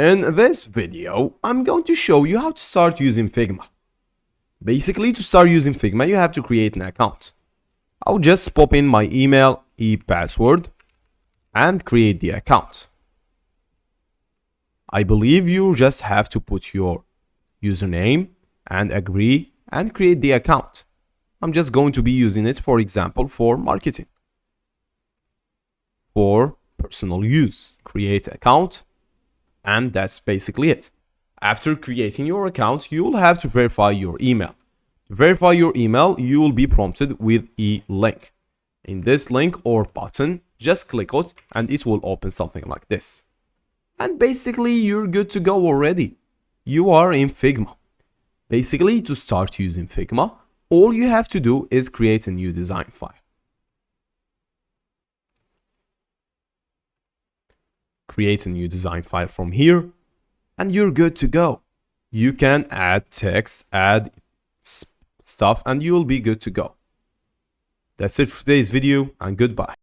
In this video, I'm going to show you how to start using Figma. Basically, to start using Figma, you have to create an account. I'll just pop in my email, password, and create the account. I believe you just have to put your username and agree and create the account. I'm just going to be using it, for example, for marketing. For personal use, create account, and that's basically it. After creating your account, you'll have to verify your email. To verify your email, you will be prompted with a link. In this link or button, just click it and it will open something like this. And basically, you're good to go already. You are in Figma. Basically, to start using Figma, all you have to do is create a new design file. Create a new design file from here, and you're good to go. You can add text, add stuff, and you'll be good to go. That's it for today's video, and goodbye.